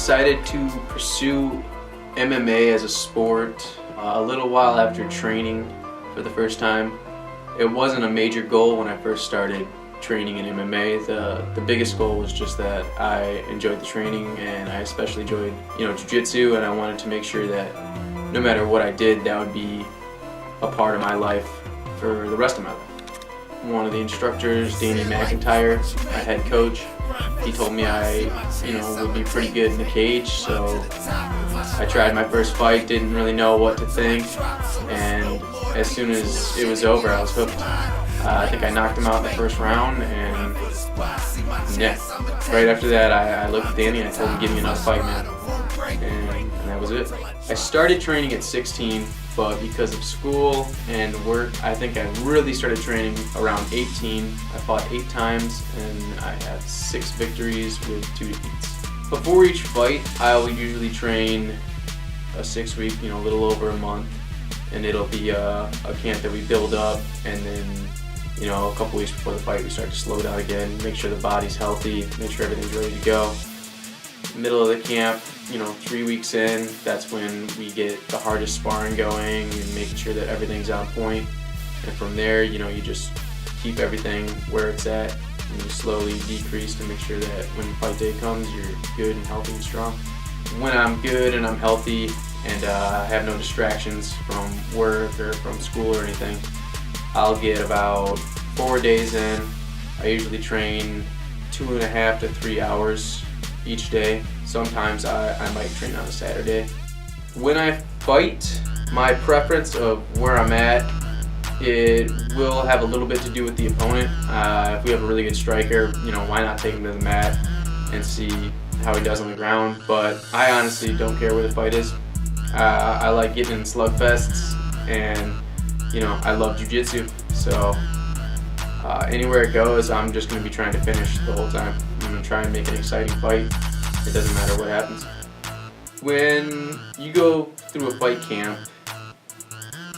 decided to pursue MMA as a sport a little while after training for the first time. It wasn't a major goal when I first started training in MMA. The biggest goal was just that I enjoyed the training, and I especially enjoyed, jiu-jitsu, and I wanted to make sure that no matter what I did, that would be a part of my life for the rest of my life. One of the instructors, Danny McIntyre, my head coach, he told me I, would be pretty good in the cage, so I tried my first fight, didn't really know what to think, and as soon as it was over, I was hooked. I think I knocked him out in the first round, and yeah, right after that I looked at Danny and I told him, give me another fight, man, and that was it. I started training at 16, but because of school and work, I think I really started training around 18. I fought 8 times, and I had 6 victories with 2 defeats. Before each fight, I'll usually train a 6-week, a little over a month, and it'll be a camp that we build up, and then a couple weeks before the fight we start to slow down again, make sure the body's healthy, make sure everything's ready to go. Middle of the camp, 3 weeks in, that's when we get the hardest sparring going and making sure that everything's on point. And from there, you just keep everything where it's at, and you slowly decrease to make sure that when fight day comes, you're good and healthy and strong. When I'm good and I'm healthy and I have no distractions from work or from school or anything, I'll get about 4 days in. I usually train 2.5 to 3 hours each day. Sometimes I might train on a Saturday. When I fight, my preference of where I'm at, it will have a little bit to do with the opponent. If we have a really good striker, why not take him to the mat and see how he does on the ground. But I honestly don't care where the fight is. I like getting in slugfests, and I love jiu-jitsu, so anywhere it goes, I'm just going to be trying to finish the whole time. I'm going to try and make an exciting fight. It doesn't matter what happens. When you go through a fight camp,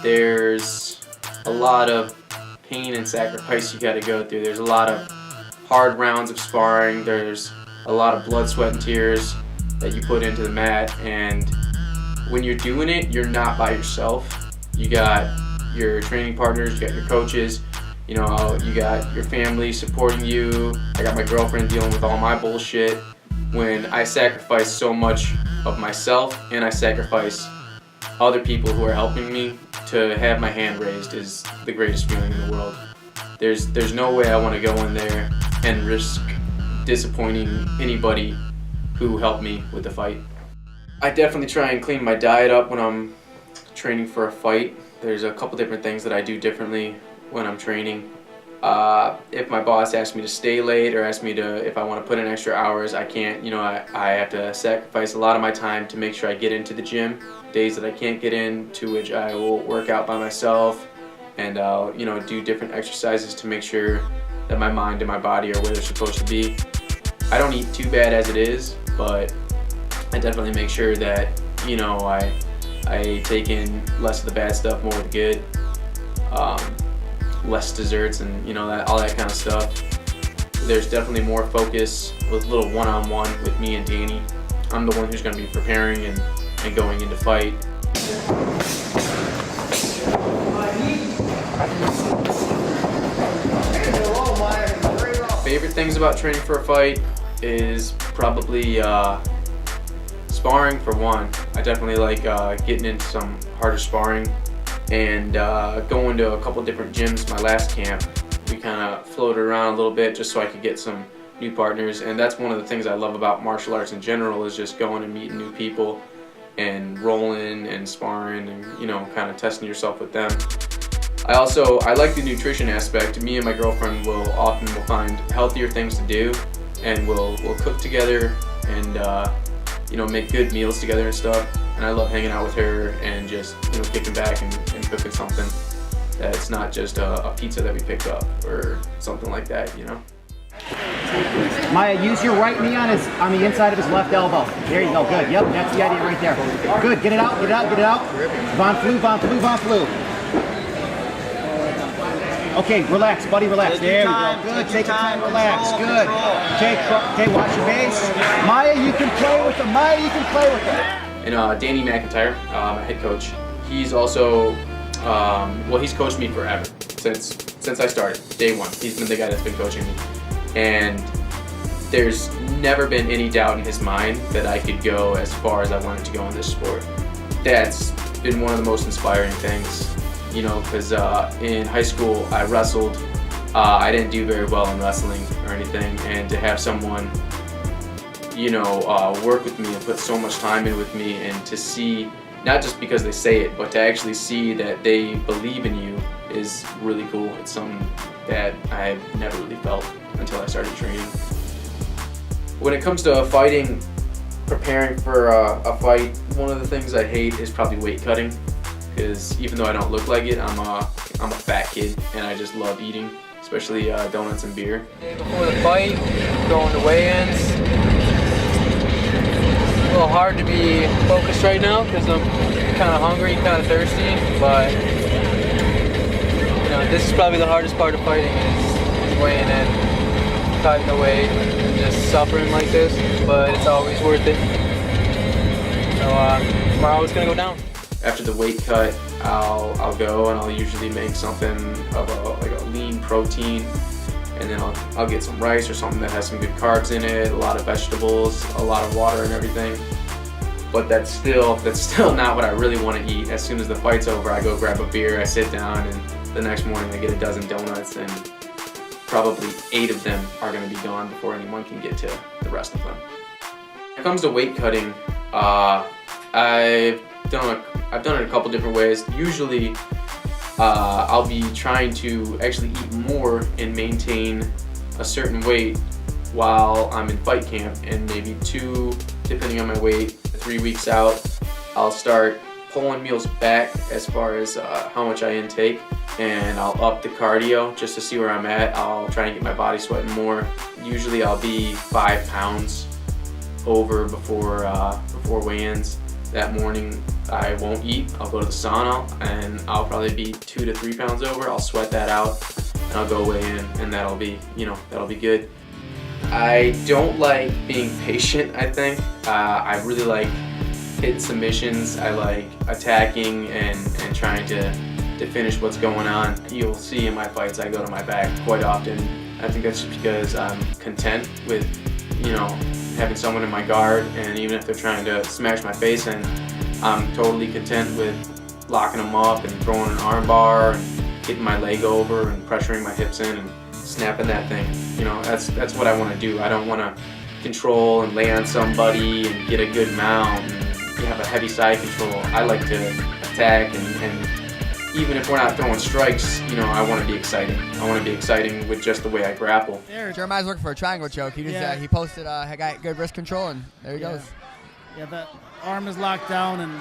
there's a lot of pain and sacrifice you got to go through. There's a lot of hard rounds of sparring. There's a lot of blood, sweat, and tears that you put into the mat, and when you're doing it, you're not by yourself. You got your training partners, you got your coaches, you got your family supporting you. I got my girlfriend dealing with all my bullshit. When I sacrifice so much of myself and I sacrifice other people who are helping me, to have my hand raised is the greatest feeling in the world. There's no way I want to go in there and risk disappointing anybody who helped me with the fight. I definitely try and clean my diet up when I'm training for a fight. There's a couple different things that I do differently when I'm training. If my boss asks me to stay late or asks me if I want to put in extra hours, I can't. I have to sacrifice a lot of my time to make sure I get into the gym. Days that I can't get in, to which I will work out by myself, and I'll do different exercises to make sure that my mind and my body are where they're supposed to be. I don't eat too bad as it is, but I definitely make sure that I take in less of the bad stuff, more of the good. Less desserts and all that kind of stuff. There's definitely more focus with a little one-on-one with me and Danny. I'm the one who's going to be preparing and going into fight. Favorite things about training for a fight is probably sparring for one. I definitely like getting into some harder sparring, and going to a couple different gyms. My last camp, we kind of floated around a little bit just so I could get some new partners, and that's one of the things I love about martial arts in general, is just going and meeting new people and rolling and sparring and kind of testing yourself with them. I like the nutrition aspect. Me and my girlfriend will find healthier things to do, and we'll cook together and make good meals together and stuff. And I love hanging out with her and just kicking back and cooking something that's not just a pizza that we picked up or something like that. Maya, use your right knee on the inside of his left elbow. There you go, good. Yep, that's the idea right there. Good, get it out. Von Flue. Okay, relax, buddy, relax. There we go. Good. Take your time, relax. Good. Okay, watch your base. Maya, you can play with them. Maya, you can play with them. And Danny McIntyre, my head coach, he's also, he's coached me forever, since I started, day one. He's been the guy that's been coaching me. And there's never been any doubt in his mind that I could go as far as I wanted to go in this sport. That's been one of the most inspiring things, you know, because in high school I wrestled. I didn't do very well in wrestling or anything, and to have someone, you know, work with me and put so much time in with me, and to see, not just because they say it, but to actually see that they believe in you is really cool. It's something that I've never really felt until I started training. When it comes to fighting, preparing for a fight, one of the things I hate is probably weight cutting, because even though I don't look like it, I'm a fat kid and I just love eating, especially donuts and beer. Before the fight, going to weigh-ins. A little hard to be focused right now because I'm kind of hungry, kind of thirsty, but you know, this is probably the hardest part of fighting is weighing in, cutting the weight, and just suffering like this, but it's always worth it. So tomorrow it's gonna go down. After the weight cut, I'll go and I'll usually make something of a lean protein, and then I'll get some rice or something that has some good carbs in it, a lot of vegetables, a lot of water and everything. But that's still not what I really want to eat. As soon as the fight's over, I go grab a beer, I sit down, and the next morning I get a dozen donuts, and probably 8 of them are going to be gone before anyone can get to the rest of them. When it comes to weight cutting, I've done it a couple different ways. Usually I'll be trying to actually eat more and maintain a certain weight while I'm in fight camp, and maybe 2, depending on my weight, 3 weeks out, I'll start pulling meals back as far as how much I intake, and I'll up the cardio just to see where I'm at. I'll try and get my body sweating more. Usually I'll be 5 pounds over before weigh-ins. That morning I won't eat. I'll go to the sauna and I'll probably be 2 to 3 pounds over. I'll sweat that out and I'll go weigh in, and that'll be good. I don't like being patient, I think. I really like hitting submissions. I like attacking and trying to finish what's going on. You'll see in my fights I go to my back quite often. I think that's just because I'm content with, you know, having someone in my guard, and even if they're trying to smash my face in, I'm totally content with locking them up and throwing an arm bar and getting my leg over and pressuring my hips in and snapping that thing. You know, that's what I want to do. I don't want to control and lay on somebody and get a good mount and have a heavy side control. I like to attack, and even if we're not throwing strikes, you know, I want to be exciting. I want to be exciting with just the way I grapple. Jeremiah's looking for a triangle choke. He just he posted got good wrist control, and there he goes. Yeah, the arm is locked down and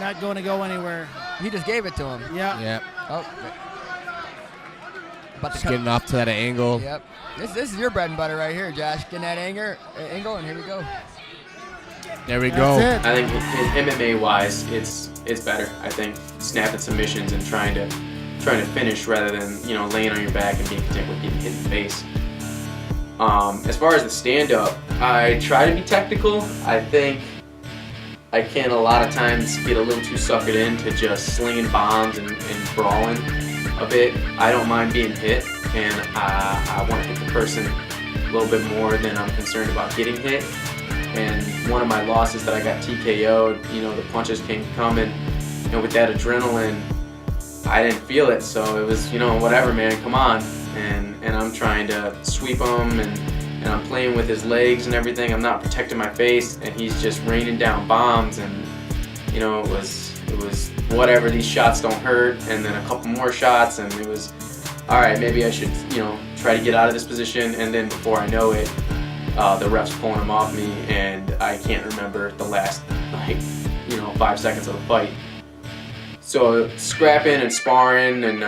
not going to go anywhere. He just gave it to him. Yeah. Yep. Oh. Just getting off to that angle. Yep. This is your bread and butter right here, Josh. Getting that angle, and here we go. There we go. That's it. I think in MMA wise, it's better. I think snapping submissions and trying to finish rather than, you know, laying on your back and being content with getting hit in the face. As far as the stand-up, I try to be technical. I think I can a lot of times get a little too suckered in to just slinging bombs and brawling a bit. I don't mind being hit, and I want to hit the person a little bit more than I'm concerned about getting hit. And one of my losses that I got TKO'd, you know, the punches came coming, and with that adrenaline, I didn't feel it, so it was, you know, whatever, man, come on. And I'm trying to sweep him, and I'm playing with his legs and everything. I'm not protecting my face, and he's just raining down bombs, and, you know, it was whatever, these shots don't hurt, and then a couple more shots, and it was, all right, maybe I should, you know, try to get out of this position, and then before I know it, the ref's pulling him off me, and I can't remember the last, 5 seconds of the fight. So scrapping and sparring and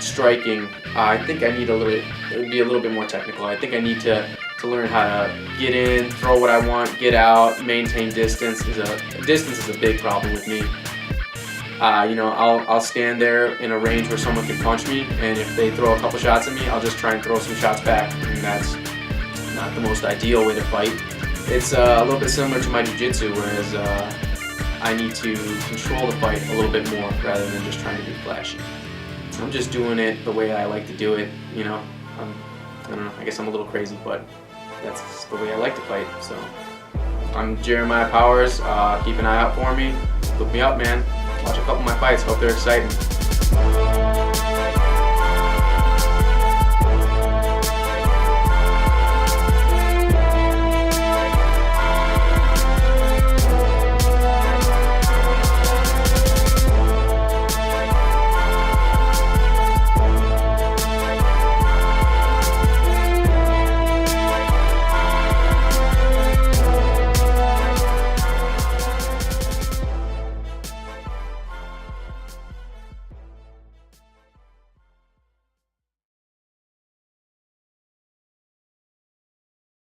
striking, I think I need be a little bit more technical. I think I need to learn how to get in, throw what I want, get out, maintain distance. Distance is a big problem with me. you know, I'll stand there in a range where someone can punch me, and if they throw a couple shots at me, I'll just try and throw some shots back, and that's not the most ideal way to fight. It's a little bit similar to my jiu-jitsu, whereas I need to control the fight a little bit more rather than just trying to be flashy. I'm just doing it the way I like to do it, you know. I don't know, I guess I'm a little crazy, but that's the way I like to fight. So I'm Jerimiah Powers. Keep an eye out for me. Look me up, man. Watch a couple of my fights. Hope they're exciting.